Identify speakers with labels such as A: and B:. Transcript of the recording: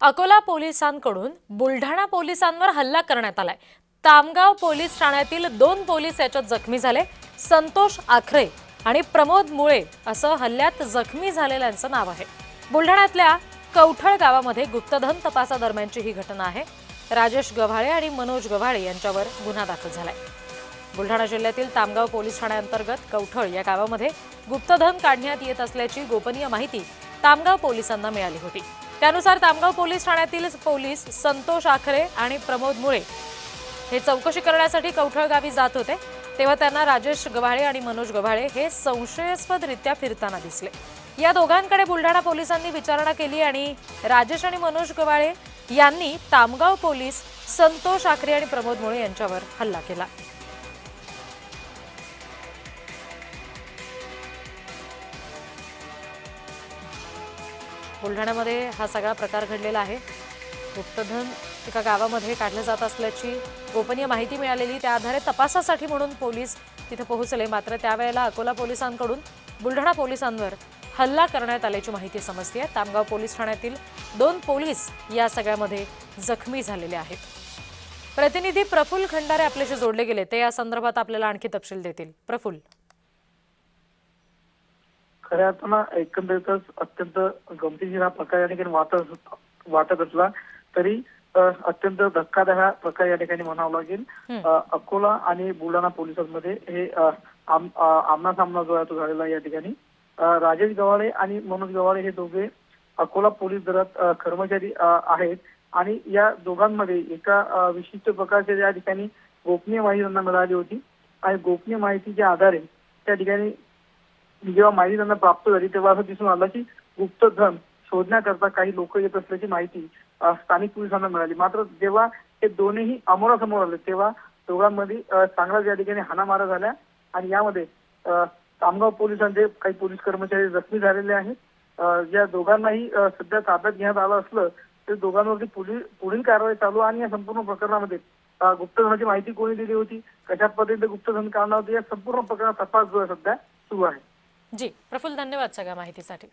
A: अकोला पोलिसांकडून बुलढाणा पोलिसांवर हल्ला करण्यात आलाय। तामगाव पोलीस ठाण्यातील 2 पोलीस याच्यात जखमी झाले। संतोष आखरे आणि प्रमोद मुळे असं हल्ल्यात जखमी झालेल्यांचं नाव आहे। बुलढाण्यातल्या कवठळ गावामध्ये गुप्तधन तपासादरम्यानची ही घटना आहे। राजेश गव्हाळे आणि मनोज गव्हाळे यांच्यावर गुन्हा दाखल झालाय। बुलढाणा जिल्ह्यातील तामगाव पोलीस ठाण्याअंतर्गत कवठळ या गावामध्ये गुप्तधन काढण्यात येत असल्याची गोपनीय माहिती तामगाव पोलिसांना मिळाली होती। त्यानुसार तामगाव पोलीस ठाण्यातील पोलीस संतोष आखरे आणि प्रमोद मुळे हे चौकशी करण्यासाठी कवठळ गावी जात होते, तेव्हा त्यांना राजेश गव्हाळे आणि मनोज गव्हाळे हे संशयास्पदरित्या फिरताना दिसले। या दोघांकडे बुलढाणा पोलिसांनी विचारणा केली आणि राजेश आणि मनोज गव्हाळे यांनी तामगाव पोलीस संतोष आखरे आणि प्रमोद मुळे यांच्यावर हल्ला केला। बुलढाण्यामध्ये हा सगळा प्रकार घडलेला आहे। गुप्तधन एका गावामध्ये काढलं जात असल्याची गोपनीय माहिती मिळालेली, त्या आधारे तपासासाठी म्हणून पोलीस तिथे पोहोचले। मात्र त्यावेळेला अकोला पोलिसांकडून बुलढाणा पोलिसांवर हल्ला करण्यात आल्याची माहिती समजते। तामगाव पोलीस ठाण्यातील 2 पोलीस या सगळ्यामध्ये जखमी झालेले आहेत। प्रतिनिधी प्रफुल्ल खंडारे आपल्याशी जोडले गेले, ते या संदर्भात आपल्याला आणखी तपशील देतील। प्रफुल्ल,
B: खऱ्या अर्थानं एकंदरीतच अत्यंत गमतीशीर हा प्रकार या ठिकाणी वाटत असला तरी अत्यंत धक्कादायक हा प्रकार या ठिकाणी म्हणावा लागेल। अकोला आणि बुलढाणा पोलिसांमध्ये हे आमना सामना जो आहे तो झालेला या ठिकाणी। राजेश गव्हाळे आणि मनोज गव्हाळे हे दोघे अकोला पोलीस दलात कर्मचारी आहेत आणि या दोघांमध्ये एका विशिष्ट प्रकारच्या या ठिकाणी गोपनीय माहिती त्यांना मिळाली होती आणि गोपनीय माहितीच्या आधारे त्या ठिकाणी जेव्हा माहिती त्यांना प्राप्त झाली तेव्हा असं दिसून आलं की गुप्तधन शोधण्याकरता काही लोक येत असल्याची माहिती स्थानिक पोलिसांना मिळाली। मात्र जेव्हा हे दोन्ही अमोरासमोर आले तेव्हा दोघांमध्ये चांगलाच या ठिकाणी हाणामारा झाल्या आणि यामध्ये तामगाव पोलिसांचे काही पोलीस कर्मचारी जखमी झालेले आहेत। या दोघांनाही सध्या ताब्यात घेण्यात आलं असलं तर दोघांवरती पुढील कारवाई चालू आणि या संपूर्ण प्रकरणामध्ये गुप्तधनाची माहिती कोणी दिली होती, कशा पद्धतीने गुप्तधन काढणार होते, या संपूर्ण प्रकरणात तपास जो आहे सध्या सुरू आहे।
A: जी प्रफुल्ल, धन्यवाद सगळ्या माहितीसाठी।